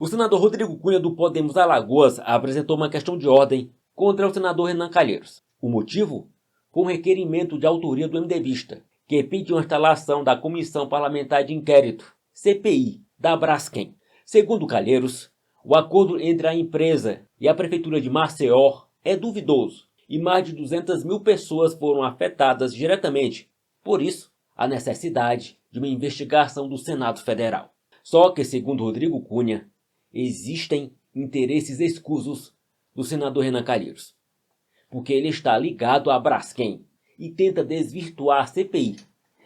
O senador Rodrigo Cunha, do Podemos Alagoas, apresentou uma questão de ordem contra o senador Renan Calheiros. O motivo foi um requerimento de autoria do MDBista, que pediu a instalação da Comissão Parlamentar de Inquérito, CPI, da Braskem. Segundo Calheiros, o acordo entre a empresa e a Prefeitura de Maceió é duvidoso e mais de 200 mil pessoas foram afetadas diretamente. Por isso, a necessidade de uma investigação do Senado Federal. Só que, segundo Rodrigo Cunha, existem interesses escusos do senador Renan Calheiros, porque ele está ligado à Braskem e tenta desvirtuar a CPI,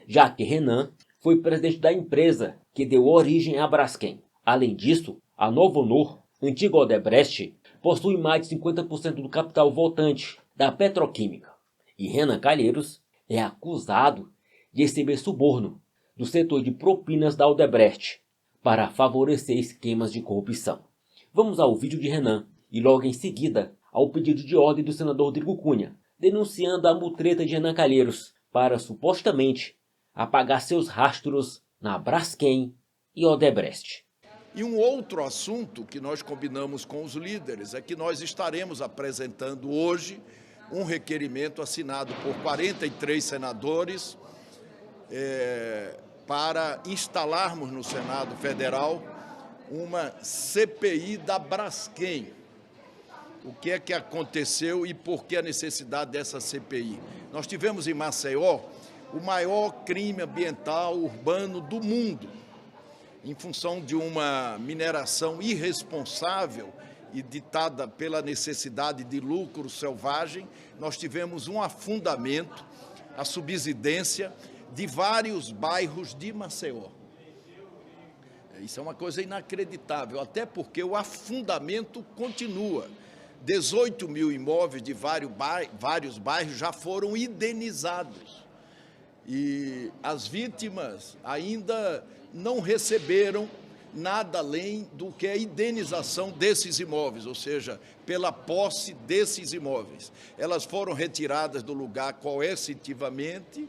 já que Renan foi presidente da empresa que deu origem à Braskem. Além disso, a Novonor, antiga Odebrecht, possui mais de 50% do capital votante da petroquímica. E Renan Calheiros é acusado de receber suborno do setor de propinas da Odebrecht para favorecer esquemas de corrupção. Vamos ao vídeo de Renan e logo em seguida ao pedido de ordem do senador Rodrigo Cunha, denunciando a mutreta de Renan Calheiros para supostamente apagar seus rastros na Braskem e Odebrecht. E um outro assunto que nós combinamos com os líderes é que nós estaremos apresentando hoje um requerimento assinado por 43 senadores para instalarmos no Senado Federal uma CPI da Braskem. O que é que aconteceu e por que a necessidade dessa CPI? Nós tivemos em Maceió o maior crime ambiental urbano do mundo, em função de uma mineração irresponsável e ditada pela necessidade de lucro selvagem. Nós tivemos um afundamento, a subsidência de vários bairros de Maceió. Isso é uma coisa inacreditável, até porque o afundamento continua. 18 mil imóveis de vários bairros já foram indenizados. E as vítimas ainda não receberam nada além do que a indenização desses imóveis, ou seja, pela posse desses imóveis. Elas foram retiradas do lugar coercitivamente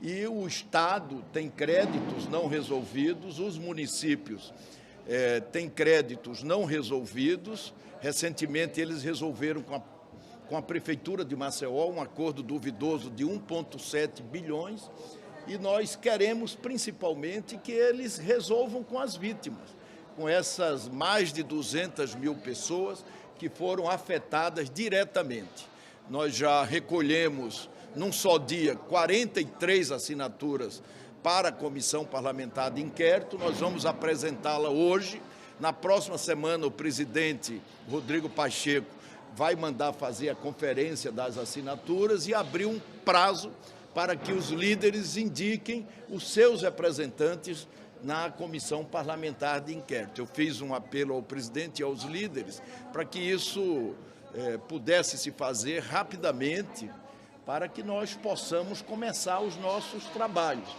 e o Estado tem créditos não resolvidos, os municípios têm créditos não resolvidos. Recentemente eles resolveram com a Prefeitura de Maceió um acordo duvidoso de 1,7 bilhões e nós queremos principalmente que eles resolvam com as vítimas, com essas mais de 200 mil pessoas que foram afetadas diretamente. Nós já recolhemos, num só dia, 43 assinaturas para a Comissão Parlamentar de Inquérito. Nós vamos apresentá-la hoje. Na próxima semana, o presidente Rodrigo Pacheco vai mandar fazer a conferência das assinaturas e abrir um prazo para que os líderes indiquem os seus representantes na Comissão Parlamentar de Inquérito. Eu fiz um apelo ao presidente e aos líderes para que isso pudesse se fazer rapidamente, para que nós possamos começar os nossos trabalhos.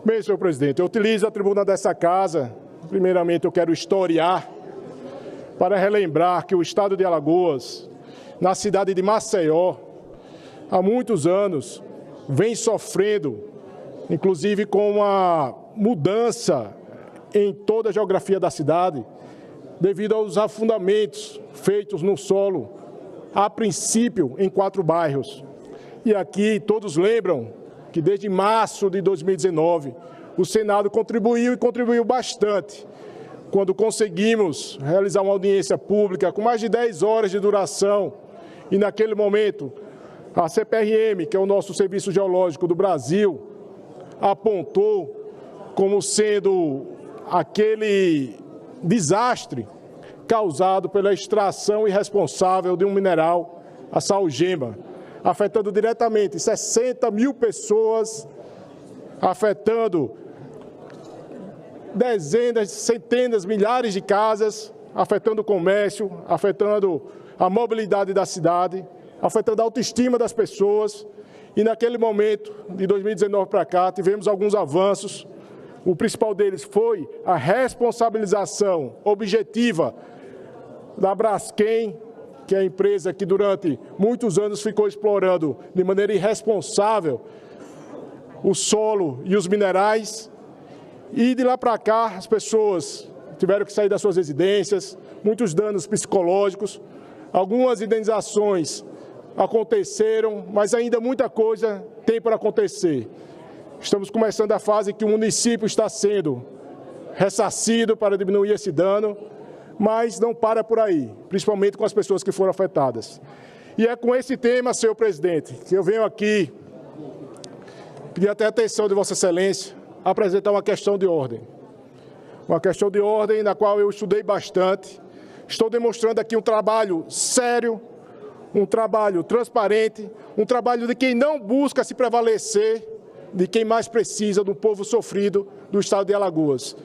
Bem, senhor presidente, eu utilizo a tribuna dessa casa. Primeiramente, eu quero historiar para relembrar que o estado de Alagoas, na cidade de Maceió, há muitos anos, vem sofrendo, inclusive com uma mudança em toda a geografia da cidade, devido aos afundamentos feitos no solo, a princípio em 4 bairros. E aqui todos lembram que desde março de 2019, o Senado contribuiu bastante, quando conseguimos realizar uma audiência pública com mais de 10 horas de duração. E naquele momento, a CPRM, que é o nosso Serviço Geológico do Brasil, apontou como sendo aquele desastre causado pela extração irresponsável de um mineral, a salgema, afetando diretamente 60 mil pessoas, afetando dezenas, centenas, milhares de casas, afetando o comércio, afetando a mobilidade da cidade, afetando a autoestima das pessoas. E naquele momento, de 2019 para cá, tivemos alguns avanços. O principal deles foi a responsabilização objetiva da Braskem, que é a empresa que durante muitos anos ficou explorando de maneira irresponsável o solo e os minerais. E de lá para cá, as pessoas tiveram que sair das suas residências, muitos danos psicológicos, algumas indenizações aconteceram, mas ainda muita coisa tem para acontecer. Estamos começando a fase que o município está sendo ressarcido para diminuir esse dano, mas não para por aí, principalmente com as pessoas que foram afetadas. E é com esse tema, senhor presidente, que eu venho aqui pedir até a atenção de Vossa Excelência, apresentar uma questão de ordem. Uma questão de ordem na qual eu estudei bastante. Estou demonstrando aqui um trabalho sério, um trabalho transparente, um trabalho de quem não busca se prevalecer de quem mais precisa, do povo sofrido do estado de Alagoas.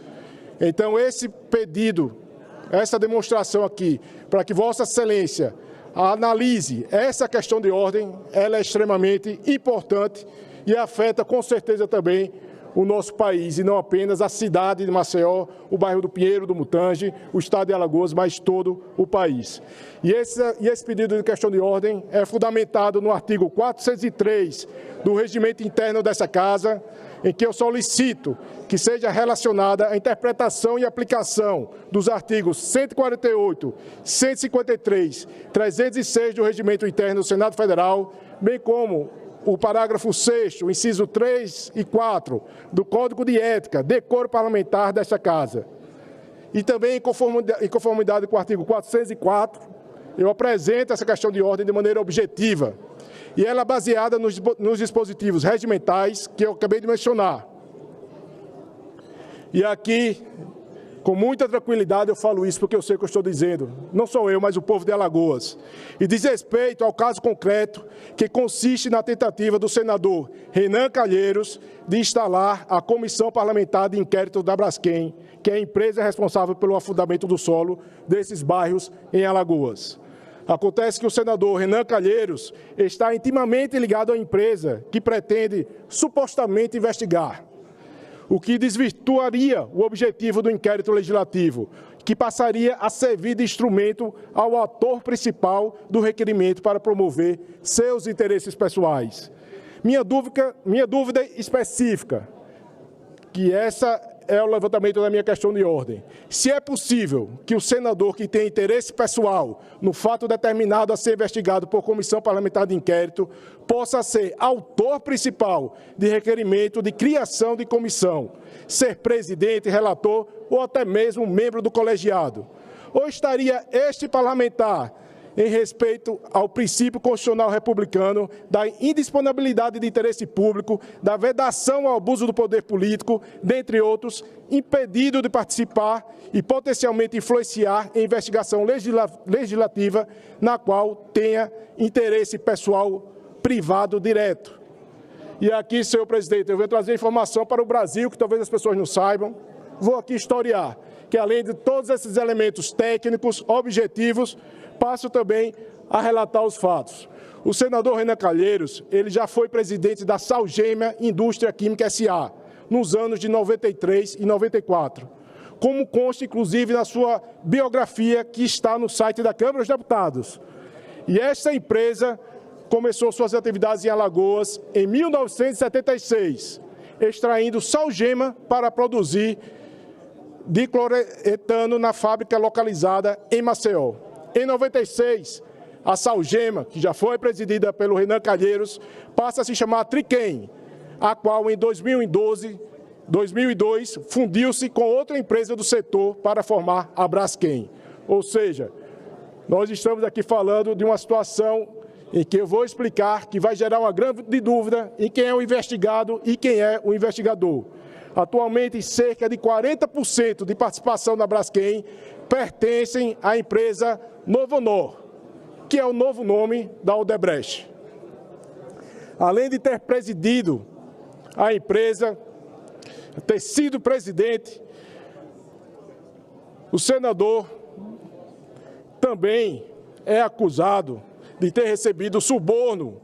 Então, esse pedido, essa demonstração aqui, para que Vossa Excelência analise essa questão de ordem, ela é extremamente importante e afeta com certeza também o nosso país, e não apenas a cidade de Maceió, o bairro do Pinheiro, do Mutange, o estado de Alagoas, mas todo o país. E esse pedido de questão de ordem é fundamentado no artigo 403 do regimento interno dessa Casa, em que eu solicito que seja relacionada a interpretação e aplicação dos artigos 148, 153, 306 do regimento interno do Senado Federal, bem como o parágrafo 6º, inciso 3 e 4 do Código de Ética, Decoro Parlamentar desta Casa. E também, em conformidade com o artigo 404, eu apresento essa questão de ordem de maneira objetiva. E ela é baseada nos dispositivos regimentais que eu acabei de mencionar. E aqui, com muita tranquilidade, eu falo isso porque eu sei o que eu estou dizendo. Não sou eu, mas o povo de Alagoas. E diz respeito ao caso concreto que consiste na tentativa do senador Renan Calheiros de instalar a Comissão Parlamentar de Inquérito da Braskem, que é a empresa responsável pelo afundamento do solo desses bairros em Alagoas. Acontece que o senador Renan Calheiros está intimamente ligado à empresa que pretende supostamente investigar, o que desvirtuaria o objetivo do inquérito legislativo, que passaria a servir de instrumento ao ator principal do requerimento para promover seus interesses pessoais. Minha dúvida específica, que essa é o levantamento da minha questão de ordem. Se é possível que o senador que tem interesse pessoal no fato determinado a ser investigado por comissão parlamentar de inquérito possa ser autor principal de requerimento de criação de comissão, ser presidente, relator ou até mesmo membro do colegiado? Ou estaria este parlamentar em respeito ao princípio constitucional republicano da indisponibilidade de interesse público, da vedação ao abuso do poder político, dentre outros, impedido de participar e potencialmente influenciar em investigação legislativa na qual tenha interesse pessoal privado direto? E aqui, senhor presidente, eu venho trazer informação para o Brasil, que talvez as pessoas não saibam. Vou aqui historiar que, além de todos esses elementos técnicos, objetivos, passo também a relatar os fatos. O senador Renan Calheiros, ele já foi presidente da Salgema Indústria Química S.A., nos anos de 93 e 94, como consta, inclusive, na sua biografia, que está no site da Câmara dos Deputados. E esta empresa começou suas atividades em Alagoas em 1976, extraindo salgema para produzir dicloretano na fábrica localizada em Maceió. Em 96, a Salgema, que já foi presidida pelo Renan Calheiros, passa a se chamar Triquem, a qual em 2002 fundiu-se com outra empresa do setor para formar a Braskem. Ou seja, nós estamos aqui falando de uma situação em que eu vou explicar que vai gerar uma grande dúvida em quem é o investigado e quem é o investigador. Atualmente, cerca de 40% de participação na Braskem pertencem à empresa Novonor, que é o novo nome da Odebrecht. Além de ter presidido a empresa, ter sido presidente, o senador também é acusado de ter recebido suborno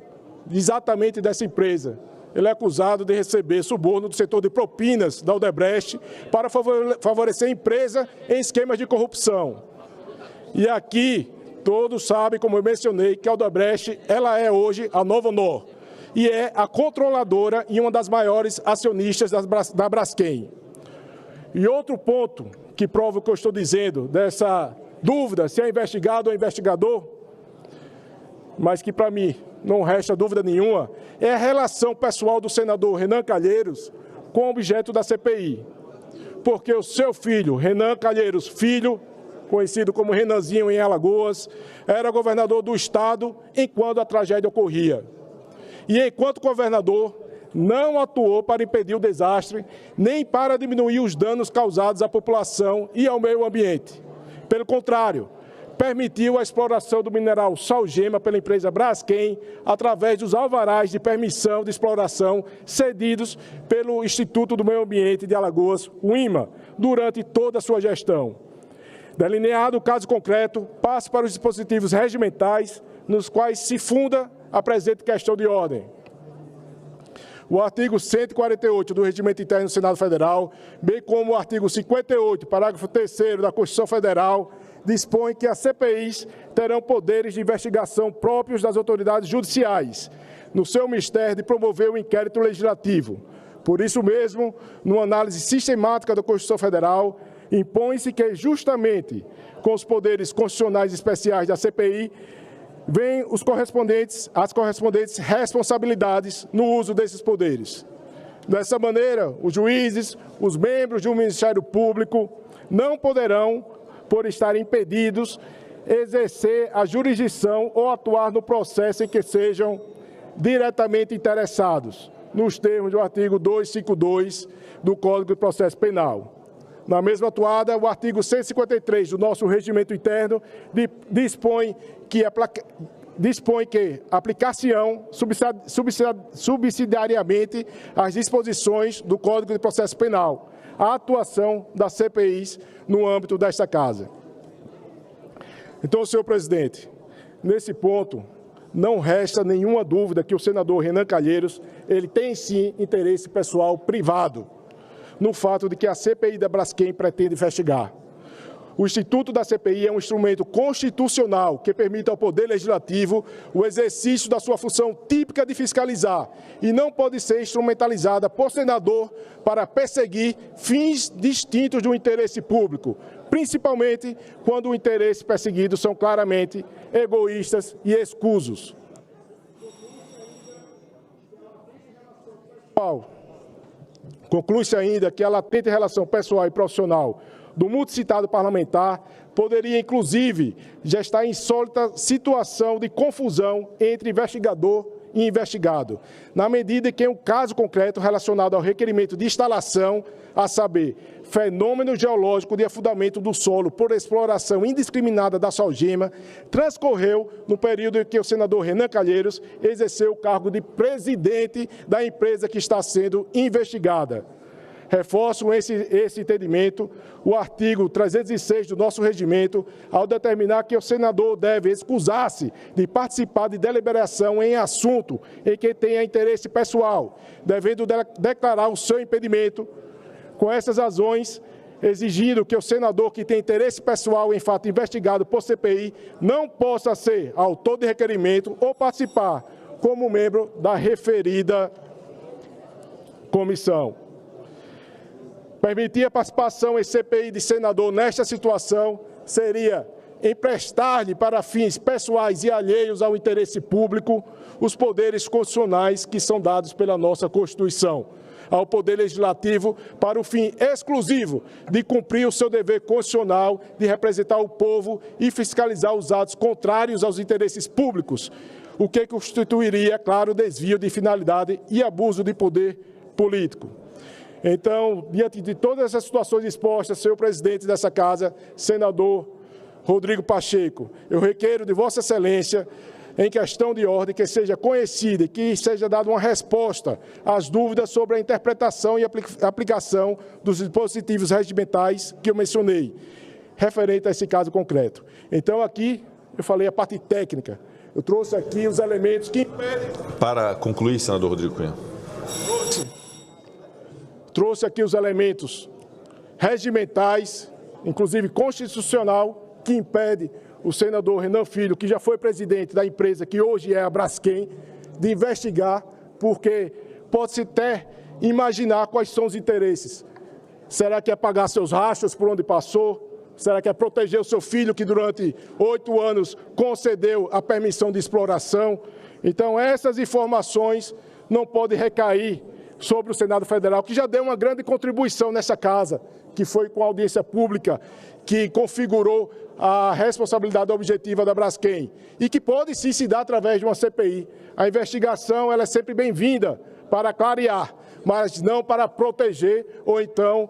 exatamente dessa empresa. Ele é acusado de receber suborno do setor de propinas da Odebrecht para favorecer a empresa em esquemas de corrupção. E aqui, todos sabem, como eu mencionei, que a Odebrecht, ela é hoje a Novonor e é a controladora e uma das maiores acionistas da Braskem. E outro ponto que prova o que eu estou dizendo, dessa dúvida se é investigado ou investigador, mas que para mim não resta dúvida nenhuma, é a relação pessoal do senador Renan Calheiros com o objeto da CPI. Porque o seu filho, Renan Calheiros Filho, conhecido como Renanzinho em Alagoas, era governador do estado enquanto a tragédia ocorria. E enquanto governador, não atuou para impedir o desastre, nem para diminuir os danos causados à população e ao meio ambiente. Pelo contrário, permitiu a exploração do mineral salgema pela empresa Braskem através dos alvarás de permissão de exploração cedidos pelo Instituto do Meio Ambiente de Alagoas, o IMA, durante toda a sua gestão. Delineado o caso concreto, passo para os dispositivos regimentais nos quais se funda a presente questão de ordem. O artigo 148 do Regimento Interno do Senado Federal, bem como o artigo 58, parágrafo 3º da Constituição Federal, dispõe que as CPIs terão poderes de investigação próprios das autoridades judiciais, no seu mistério de promover o inquérito legislativo. Por isso mesmo, numa análise sistemática da Constituição Federal, impõe-se que, justamente com os poderes constitucionais especiais da CPI, vêm as correspondentes responsabilidades no uso desses poderes. Dessa maneira, os juízes, os membros do Ministério Público não poderão, por estarem impedidos, exercer a jurisdição ou atuar no processo em que sejam diretamente interessados, nos termos do artigo 252 do Código de Processo Penal. Na mesma atuada, o artigo 153 do nosso regimento interno dispõe que aplicação subsidiariamente às disposições do Código de Processo Penal, a atuação das CPIs no âmbito desta Casa. Então, senhor presidente, nesse ponto, não resta nenhuma dúvida que o senador Renan Calheiros ele tem, sim, interesse pessoal privado no fato de que a CPI da Braskem pretende investigar. O Instituto da CPI é um instrumento constitucional que permite ao Poder Legislativo o exercício da sua função típica de fiscalizar e não pode ser instrumentalizada por senador para perseguir fins distintos do interesse público, principalmente quando os interesses perseguidos são claramente egoístas e escusos. Conclui-se ainda que a latente relação pessoal e profissional do multicitado parlamentar poderia, inclusive, gestar insólita situação de confusão entre investigador e investigado, na medida em que um caso concreto relacionado ao requerimento de instalação, a saber, fenômeno geológico de afundamento do solo por exploração indiscriminada da salgema, transcorreu no período em que o senador Renan Calheiros exerceu o cargo de presidente da empresa que está sendo investigada. Reforço esse entendimento, o artigo 306 do nosso regimento, ao determinar que o senador deve excusar-se de participar de deliberação em assunto em que tenha interesse pessoal, devendo declarar o seu impedimento. Com essas razões, exigindo que o senador que tem interesse pessoal em fato investigado por CPI não possa ser autor de requerimento ou participar como membro da referida comissão. Permitir a participação em CPI de senador nesta situação seria emprestar-lhe para fins pessoais e alheios ao interesse público os poderes constitucionais que são dados pela nossa Constituição ao Poder Legislativo para o fim exclusivo de cumprir o seu dever constitucional de representar o povo e fiscalizar os atos contrários aos interesses públicos, o que constituiria, claro, desvio de finalidade e abuso de poder político. Então, diante de todas essas situações expostas, senhor presidente dessa Casa, senador Rodrigo Pacheco, eu requeiro de Vossa Excelência, em questão de ordem, que seja conhecida e que seja dada uma resposta às dúvidas sobre a interpretação e aplicação dos dispositivos regimentais que eu mencionei, referente a esse caso concreto. Então, aqui, eu falei a parte técnica. Eu trouxe aqui os elementos que impedem... Para concluir, senador Rodrigo Cunha. Trouxe aqui os elementos regimentais, inclusive constitucional, que impede o senador Renan Filho, que já foi presidente da empresa que hoje é a Braskem, de investigar, porque pode-se até imaginar quais são os interesses Será que é pagar seus rastros por onde passou? Será que é proteger o seu filho que durante 8 anos concedeu a permissão de exploração? Então, essas informações não podem recair sobre o Senado Federal, que já deu uma grande contribuição nessa casa, que foi com a audiência pública, que configurou a responsabilidade objetiva da Braskem e que pode sim se dar através de uma CPI. A investigação ela é sempre bem-vinda para clarear, mas não para proteger ou então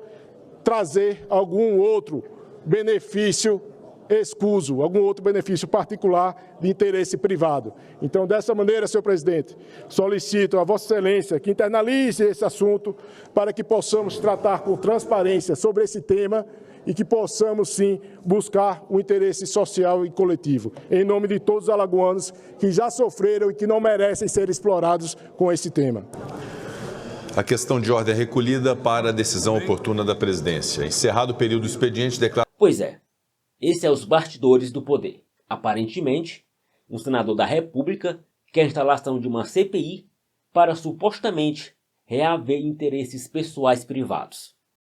trazer algum outro benefício escuso, algum outro benefício particular de interesse privado. Então, dessa maneira, senhor presidente, solicito a Vossa Excelência que internalize esse assunto para que possamos tratar com transparência sobre esse tema e que possamos, sim, buscar o interesse social e coletivo, em nome de todos os alagoanos que já sofreram e que não merecem ser explorados com esse tema. A questão de ordem é recolhida para a decisão oportuna da presidência. Encerrado o período do expediente, declara... Pois é, esse é os bastidores do poder. Aparentemente, um senador da República quer a instalação de uma CPI para supostamente reaver interesses pessoais privados.